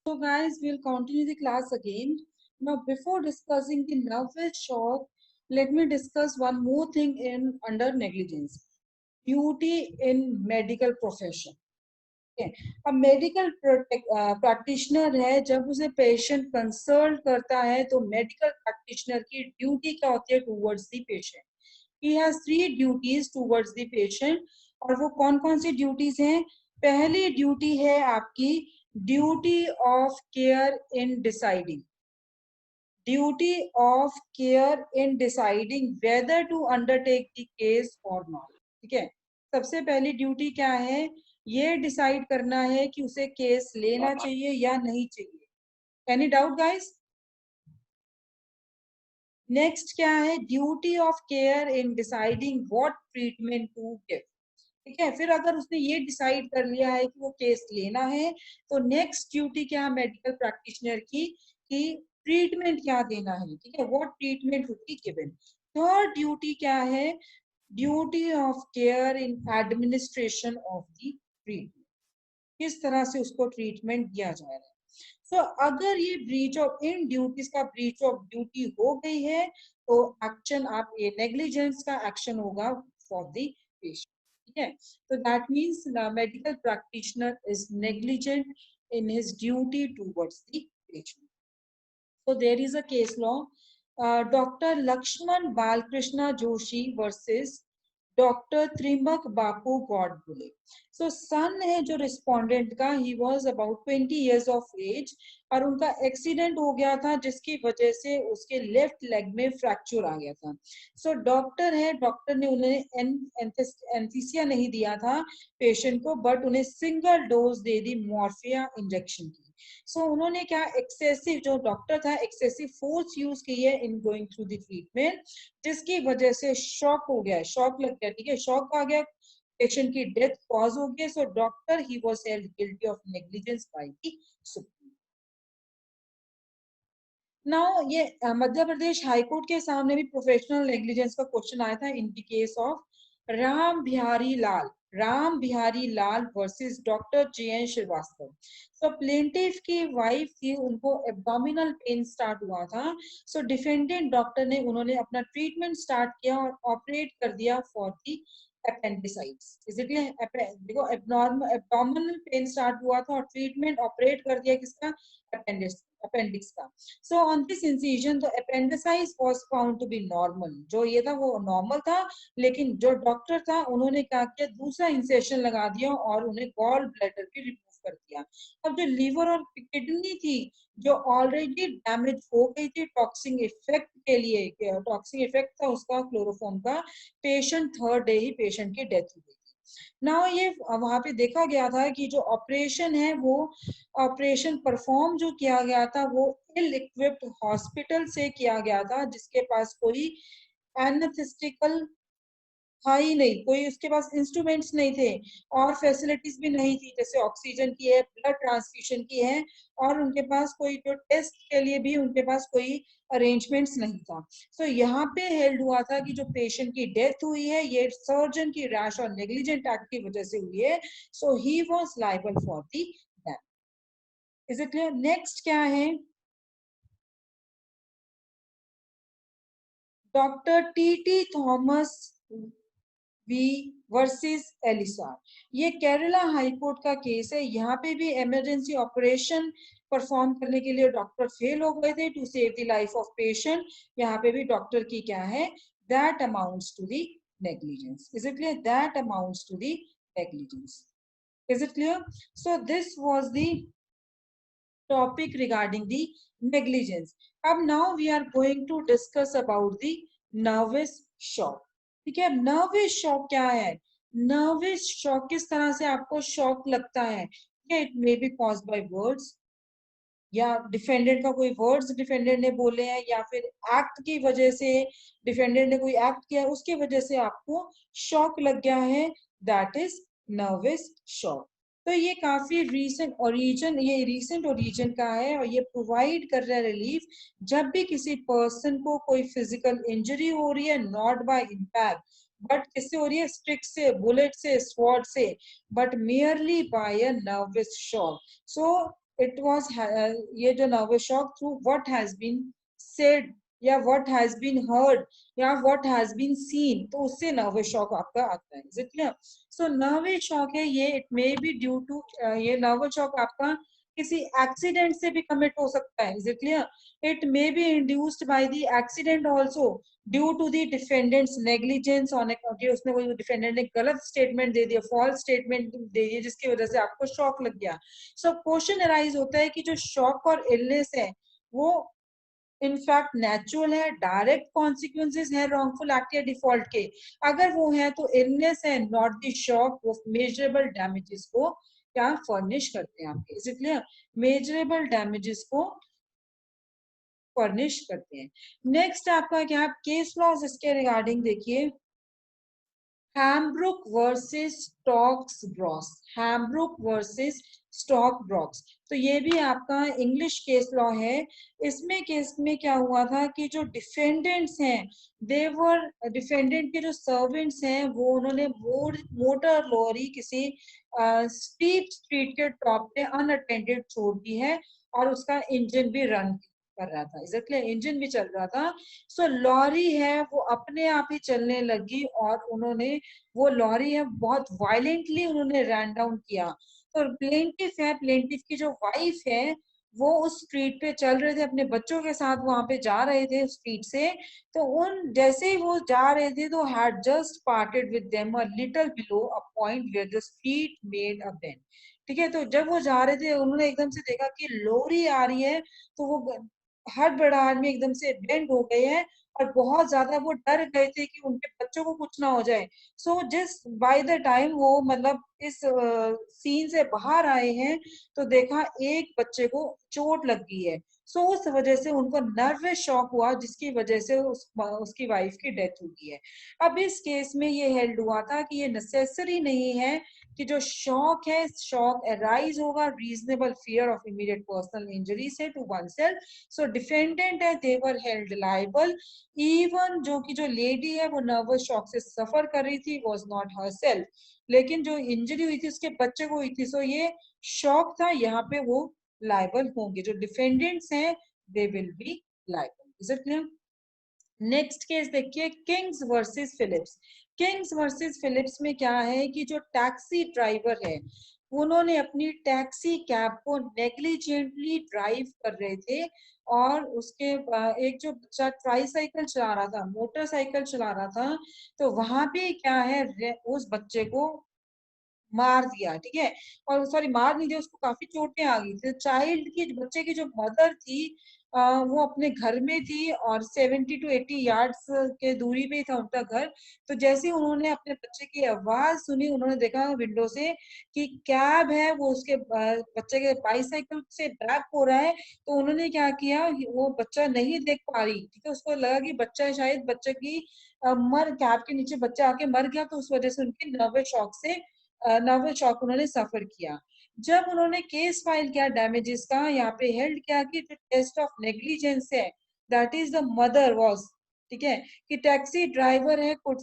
So guys, we'll continue the class again. Now, before discussing the nervous shock, let me discuss one more thing in under negligence. Duty in medical profession. Okay. अब medical practitioner है, जब उसे patient consult करता है तो medical practitioner की duty क्या होती है towards the patient. He has 3 duties towards the patient. और वो कौन कौन सी ड्यूटीज हैं? पहली ड्यूटी है आपकी duty of care in deciding. Duty of care in deciding whether to undertake the case और नॉट. ठीक है. सबसे पहली ड्यूटी क्या है? ये डिसाइड करना है कि उसे केस लेना चाहिए या नहीं चाहिए. Any doubt guys? नेक्स्ट क्या है? Duty of care in deciding what treatment to give. ठीक है. फिर अगर उसने ये डिसाइड कर लिया है कि वो केस लेना है तो नेक्स्ट ड्यूटी क्या मेडिकल प्रैक्टिशनर की कि ट्रीटमेंट क्या देना है. ठीक है. What treatment would be given. Third duty क्या है? Duty of care in administration of the treatment. किस तरह से उसको ट्रीटमेंट दिया जा रहा है. सो अगर ये ब्रीच ऑफ इन ड्यूटीज का ब्रीच ऑफ ड्यूटी हो गई है तो एक्शन आप ये नेग्लिजेंस का एक्शन होगा फॉर द पेशेंट. ठीक है. so that means the medical practitioner is negligent in his duty towards the patient. So there is a case law, Dr. Lakshman Balkrishna Joshi versus doctor Trimbak Bapu Godbole. So son है जो respondent का, he was about 20 years of age और उनका accident हो गया था जिसकी वजह से उसके लेफ्ट लेग में फ्रैक्चर आ गया था. सो डॉक्टर है, डॉक्टर ने उन्हें एंथीसिया नहीं दिया था पेशेंट को, बट उन्हें सिंगल डोज दे दी मॉर्फिया इंजेक्शन की. सो उन्होंने क्या एक्सेसिव, जो डॉक्टर था एक्सेसिव फोर्स यूज की है in going through the treatment, जिसकी वजह से शॉक हो गया, शॉक लग गया. ठीक है. शॉक आ गया, पेशेंट की डेथ कॉज हो गई. So doctor he was held guilty of negligence by the supreme. Now ये मध्य प्रदेश हाईकोर्ट के सामने भी प्रोफेशनल नेग्लिजेंस का क्वेश्चन आया था in the case of Ram Bihari Lal versus doctor J N. Srivastava. So plaintiff की वाइफ थी, उनको एब्डोमिनल पेन स्टार्ट हुआ था. सो डिफेंडेंट डॉक्टर ने उन्होंने अपना ट्रीटमेंट स्टार्ट किया और ऑपरेट कर दिया for the appendicitis. Is it clear? देखो, एब्डोमिनल पेन स्टार्ट हुआ था और ट्रीटमेंट ऑपरेट कर दिया किसका? अपेंडिक्स का. So on this incision, the appendicitis was found to be normal. जो ये था वो नॉर्मल था, लेकिन जो डॉक्टर था उन्होंने क्या किया, दूसरा इंसेशन लगा दिया और उन्हें गॉल ब्लैडर की रिमूव कर दिया. अब जो लीवर और किडनी थी जो ऑलरेडी डैमेज हो गई थी टॉक्सिक इफेक्ट के लिए, टॉक्सिक इफेक्ट था उसका क्लोरोफॉर्म का, पेशेंट थर्ड डे ही पेशेंट की डेथ हो गई. ना ये वहां पे देखा गया था कि जो ऑपरेशन है वो ऑपरेशन परफॉर्म जो किया गया था वो इल इक्विप्ड हॉस्पिटल से किया गया था, जिसके पास कोई एनेस्थेटिकल था ही नहीं, कोई उसके पास इंस्ट्रूमेंट्स नहीं थे और फैसिलिटीज भी नहीं थी, जैसे ऑक्सीजन की है, ब्लड ट्रांसफ्यूजन की है, और उनके पास कोई जो टेस्ट के लिए भी उनके पास कोई अरेंजमेंट्स नहीं था. सो यहाँ पे हेल्ड हुआ था कि जो पेशेंट की डेथ हुई है ये सर्जन की रैश और नेग्लिजेंट एक्ट की वजह से हुई है. So he was liable for the death. Is it clear? Next क्या है? Doctor T Thomas V versus Elisa. ये केरला हाईकोर्ट का केस है. यहाँ पे भी इमरजेंसी ऑपरेशन परफॉर्म करने के लिए डॉक्टर फेल हो गए थे to save the life of patient. यहाँ पे भी डॉक्टर की क्या है? That amounts to the negligence. Is it clear? That amounts to the negligence. Is it clear? So this was the topic regarding the negligence. अब now we are going to discuss about the nervous shock. ठीक है. nervous shock क्या है? nervous shock किस तरह से आपको shock लगता है? It may B caused by words, या डिफेंडेंट का कोई वर्ड्स डिफेंडेंट ने बोले हैं, या फिर एक्ट की वजह से डिफेंडेंट ने कोई एक्ट किया उसकी वजह से आपको शॉक लग गया है. That is nervous shock. तो ये काफी रीसेंट ओरिजिन का है और ये प्रोवाइड कर रहा है रिलीफ जब भी किसी पर्सन को कोई फिजिकल इंजरी हो रही है, नॉट बाय इम्पैक्ट, बट किससे हो रही है? स्टिक से, बुलेट से, स्वॉर्ड से, but merely by a nervous shock. So it was ये जो nervous shock through what has been said या व्हाट हैज बीन हर्ड या व्हाट हैज बीन सीन, तो उससे नर्वस शॉक आपका आता है। Is it clear? So nervous shock है ये, it may be due to, ये नर्वस शॉक आपका किसी एक्सीडेंट से भी कमिट हो सकता है। Is it clear? It may be induced by the accident also due to the defendant's negligence on, उसने कोई डिफेंडेंट ने गलत स्टेटमेंट दे दिया, फॉल्स स्टेटमेंट दे दिया, जिसकी वजह से आपको शॉक लग गया। सो क्वेश्चन अराइज होता है कि जो शॉक और इलनेस है वो इनफैक्ट नेचुरल है, डायरेक्ट कॉन्सिक्वेंसेस है रॉन्गफुल एक्ट या डिफॉल्ट के। अगर वो है तो इलनेस है, नॉट द शॉक, वो मेजरेबल डैमेजेस को क्या फर्निश करते हैं आपके। Is it clear? Measurable damages को फर्निश करते हैं। नेक्स्ट आपका क्या, केस लॉज इसके रिगार्डिंग देखिए, Hambrook versus Stokes Bros, Hambrook versus Stock Bros, तो ये भी आपका इंग्लिश केस लॉ है। इसमें केस में क्या हुआ था कि जो डिफेंडेंट्स हैं, देवर डिफेंडेंट के जो सर्वेंट्स हैं वो उन्होंने मोटर लॉरी किसी स्टीप स्ट्रीट के टॉप पे अनअटेंडेड छोड़ दी है और उसका इंजन भी रन कर रहा था। इसलिए इंजन भी चल रहा था। सो लॉरी है वो अपने आप ही चलने लगी और उन्होंने, वो लॉरी है बहुत वायलेंटली उन्होंने रैन डाउन किया। तो प्लेंटिफ है, प्लेंटिफ की जो वाइफ है, वो उस स्ट्रीट पे चल रहे थे अपने बच्चों के साथ, वहां पे जा रहे थे स्ट्रीट से, तो उन जैसे ही वो जा रहे थे तो had just parted with them a little below a point where the street made a bend. ठीक है, तो जब वो जा रहे थे उन्होंने एकदम से देखा कि लोरी आ रही है, तो वो हड़बड़ाहट में एकदम से बेंड हो गए हैं और बहुत ज्यादा वो डर गए थे कि उनके बच्चों को कुछ ना हो जाए। सो जिस बाय द टाइम वो मतलब इस सीन से बाहर आए हैं तो देखा एक बच्चे को चोट लग गई है। सो उस वजह से उनको नर्वस शॉक हुआ जिसकी वजह से उसकी वाइफ की डेथ हुई है। अब इस केस में ये हेल्ड हुआ था कि ये नेसेसरी नहीं है कि जो शॉक है, शॉक अराइज होगा reasonable fear of immediate personal injury से to oneself. So defendant है, they were held liable, even जो कि जो लेडी है वो नर्वस शॉक से सफर कर रही थी, वाज नॉट हरसेल्फ, लेकिन जो इंजरी हुई थी उसके बच्चे को हुई थी। सो ये शॉक था, यहाँ पे वो लायबल होंगे, जो डिफेंडेंट्स हैं they will be liable. Is it clear? Next case देखिए, Kings versus Phillips. Kings versus Phillips में क्या है कि जो टैक्सी ड्राइवर है उन्होंने अपनी टैक्सी कैब को नेग्लिजेंटली ड्राइव कर रहे थे और उसके एक जो बच्चा ट्राईसाइकिल चला रहा था, मोटरसाइकिल चला रहा था, तो वहां पे क्या है, उस बच्चे को मार दिया। ठीक है, और सॉरी मार नहीं दिया, उसको काफी चोटें आ गई थी। चाइल्ड की, बच्चे की जो मदर थी वो अपने घर में थी और 70 to 80 यार्ड्स के दूरी पे ही था उनका घर। तो जैसे ही उन्होंने अपने बच्चे की आवाज सुनी, उन्होंने देखा विंडो से कि कैब है वो उसके बच्चे के बाईसाइकिल से बैक हो रहा है। तो उन्होंने क्या किया, वो बच्चा नहीं देख पा रही, ठीक है, उसको लगा कि बच्चा है, शायद बच्चे की कैब के नीचे बच्चा आके मर गया, तो उस वजह से उनकी नर्वस शॉक से नर्वस शॉक उन्होंने सफर किया। जब उन्होंने केस फाइल किया डैमेजेस का, यहाँ पे हेल्ड किया कि जो टेस्ट ऑफ नेग्लिजेंस है, that is the mother was, ठीक है, कि टैक्सी ड्राइवर है could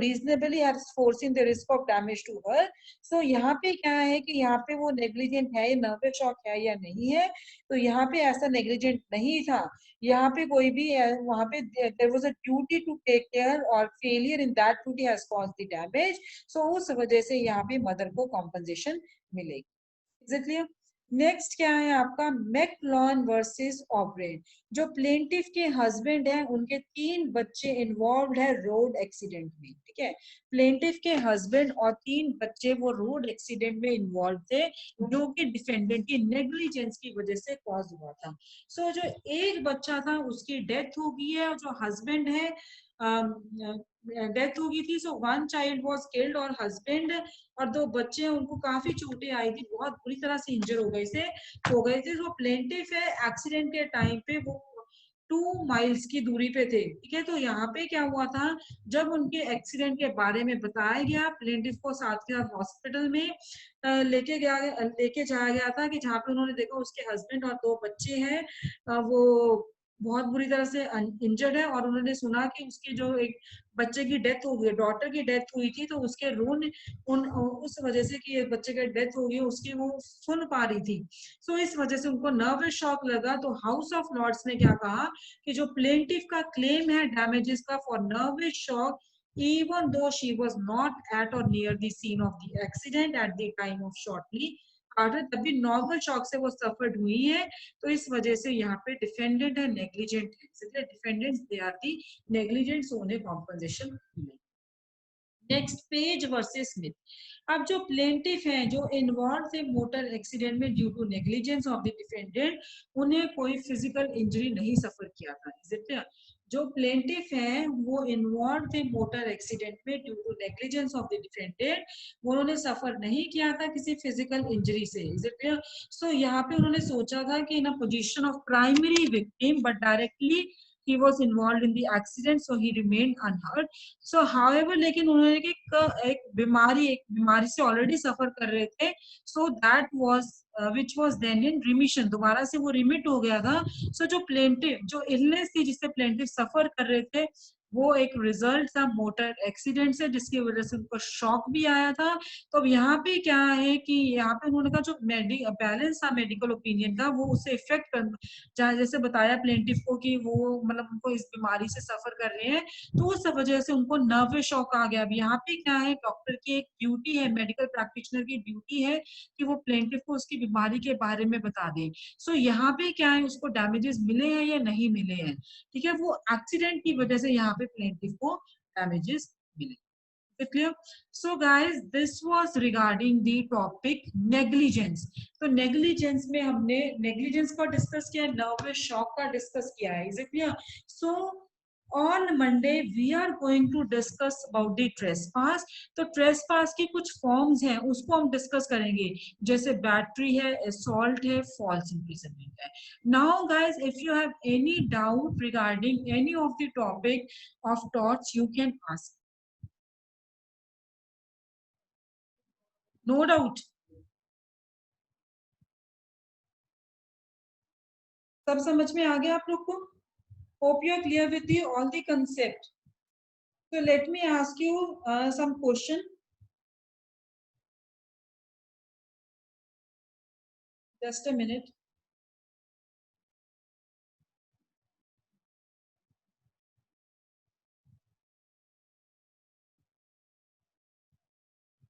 reasonably have forcing the risk of damage to her. So यहाँ पे क्या है कि यहाँ पे वो नेग्लिजेंट है, नर्वस शॉक है या नहीं है, तो यहाँ पे ऐसा नेग्लिजेंट नहीं था। यहाँ पे कोई भी वहां पे there was a duty to take care और failure in that duty has caused the damage. So उस वजह से यहाँ पे मदर को कॉम्पनसेशन मिलेगी। Is it clear? नेक्स्ट क्या है आपका, मैकलॉन वर्सेस ऑब्रेन। जो प्लेंटिफ के हस्बैंड हैं उनके 3 बच्चे इन्वॉल्व है रोड एक्सीडेंट में। ठीक है, प्लेंटिफ के हस्बैंड और 3 बच्चे वो रोड एक्सीडेंट में इन्वॉल्व थे जो कि डिफेंडेंट की नेग्लिजेंस की वजह से कॉज हुआ था। सो जो एक बच्चा था उसकी डेथ हो गई है और जो हस्बैंड है डेथ हो गई थी। So one child was killed और हस्बैंड और 2 बच्चे हैं उनको काफी चोटें आई थी, बहुत बुरी तरह से इंजर हो गए थे। जो प्लेंटिफ है एक्सीडेंट के टाइम पे वो 2 माइल्स की दूरी पे थे। ठीक है, तो यहाँ पे क्या हुआ था, जब उनके एक्सीडेंट के बारे में बताया गया, प्लेंटिफ को साथ के साथ हॉस्पिटल में लेके जाया गया था कि जहाँ पे उन्होंने देखा उसके हस्बैंड और 2 बच्चे हैं वो बहुत बुरी तरह से इंजर्ड है, और उन्होंने सुना कि उसकी जो एक बच्चे की डेथ हो गई, डॉटर की डेथ हुई थी, तो उसके रोन उन उस वजह से कि बच्चे की डेथ हो गई उसकी वो सुन पा रही थी, सो इस वजह से उनको नर्वस शॉक लगा। तो हाउस ऑफ लॉर्ड्स ने क्या कहा कि जो प्लेंटिफ का क्लेम है डैमेजेस का for nervous shock, even though she was not at or near the scene of the accident at the time of shortly after, तभी नॉर्मल शॉक से वो सफर्ड हुई है, तो इस वजह से यहाँ पे डिफेंडेंट है नेग्लिजेंट है, इसलिए defendants they are the negligent, so उन्हें कॉम्पनसेशन मिलेगी। Next Page versus Smith. अब जो प्लेंटिफ हैं जो इन्वॉल्व थे मोटर एक्सीडेंट में due to negligence of the defendant, उन्हें कोई फिजिकल इंजरी नहीं सफर किया था, इज इट क्लियर? जो प्लेंटिफ हैं वो इन्वॉल्व थे मोटर एक्सीडेंट में due to negligence of the defendant, उन्होंने सफर नहीं किया था किसी फिजिकल इंजरी से, इज इट क्लियर? सो यहाँ पे उन्होंने सोचा था कि in a position of primary victim but directly he was involved in the accident so he remained unhurt. So however लेकिन उन्होंने एक बीमारी से ऑलरेडी सफर कर रहे थे, so that was which was then in remission, दोबारा से वो रिमिट हो गया था। so जो प्लेंटिव जो इलनेस थी जिससे प्लेंटिव सफर कर रहे थे वो एक रिजल्ट था मोटर एक्सीडेंट से, जिसकी वजह से उनको शॉक भी आया था। तो अब यहाँ पे क्या है कि यहाँ पे उन्होंने कहा जो बैलेंस था मेडिकल ओपिनियन का वो उससे इफेक्ट कर, जहाँ जैसे बताया प्लेंटिव को कि वो मतलब उनको इस बीमारी से सफर कर रहे हैं, तो उस वजह से उनको नर्वस शॉक आ गया। अब यहाँ पे क्या है, डॉक्टर की एक ड्यूटी है, मेडिकल प्रैक्टिशनर की ड्यूटी है कि वो प्लेंटिफ को उसकी बीमारी के बारे में बता दे। सो यहाँ पे क्या है, उसको डैमेजेस मिले हैं या नहीं मिले हैं, ठीक है, वो एक्सीडेंट की वजह से यहाँ पे प्लेंटिफ को डैमेजेस मिले। clear? So guys, this was regarding the topic negligence. तो negligence में हमने negligence का डिस्कस किया, nervous shock का डिस्कस किया है, is it clear? So on Monday we are going to discuss about the trespass. तो trespass की कुछ forms हैं उसको हम डिस्कस करेंगे, जैसे battery है, assault है, false imprisonment है। Now guys, if you have any doubt regarding any of the topic of torts, you can ask. No doubt. सब समझ में आ गया आप लोग को? Hope you are clear with the all the concept. So let me ask you some question. Just a minute.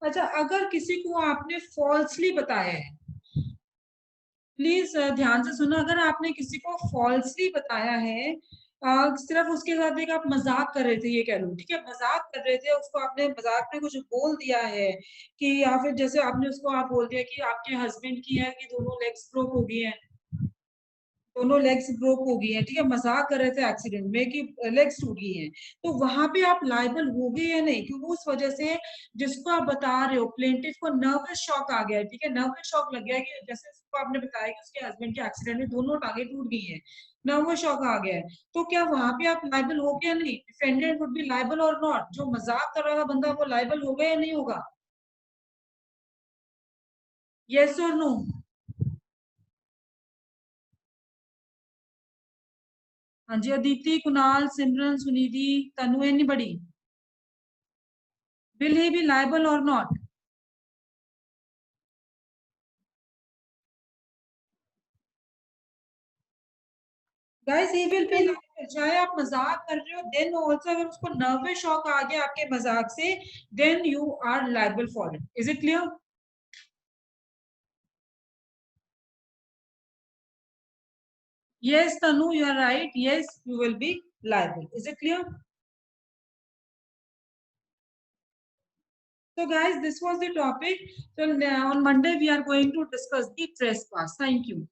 अच्छा, अगर किसी को आपने फॉल्सली बताया है, प्लीज ध्यान से सुनो, अगर आपने किसी को फॉल्सली बताया है, सिर्फ उसके साथ एक आप मजाक कर रहे थे, ये कह लो, ठीक है, मजाक कर रहे थे, उसको आपने मजाक में कुछ बोल दिया है कि, या फिर जैसे आपने उसको आप बोल दिया कि आपके हस्बैंड की है कि दोनों लेग्स ब्रोक हो गई हैं, दोनों लेग्स ब्रोक हो गई है, ठीक है, मजाक कर रहे थे एक्सीडेंट में कि लेग्स टूट गई हैं, तो वहां पे आप लाइबल हो गए या नहीं? क्योंकि उस वजह से जिसको आप बता रहे हो प्लेंटिफ को नर्वस शॉक आ गया है, ठीक है, नर्वस शॉक लग गया कि जैसे उसको आपने बताया कि उसके हस्बैंड के एक्सीडेंट में दोनों टांगे टूट गई हैं, नर्वस शॉक आ गया है, तो क्या वहां पे आप लाइबल हो गया नहीं? डिफेंडेंट वुड बी लाइबल और नॉट? जो मजाक कर रहा था बंदा वो लाइबल होगा या नहीं होगा? यस और नो? हाँ जी, अदिति, कुणाल, सिमरन, सुनिधि, तनु, anybody, will he be liable or not? Guys, he will be liable, चाहे आप मजाक कर रहे हो, देन ऑल्सो अगर उसको नर्वस शॉक आ गया आपके मजाक से, then you are liable for it. Is it clear? Yes Tanu, you are right, yes you will be liable, is it clear? So guys, this was the topic. So on Monday we are going to discuss the trespass. Thank you.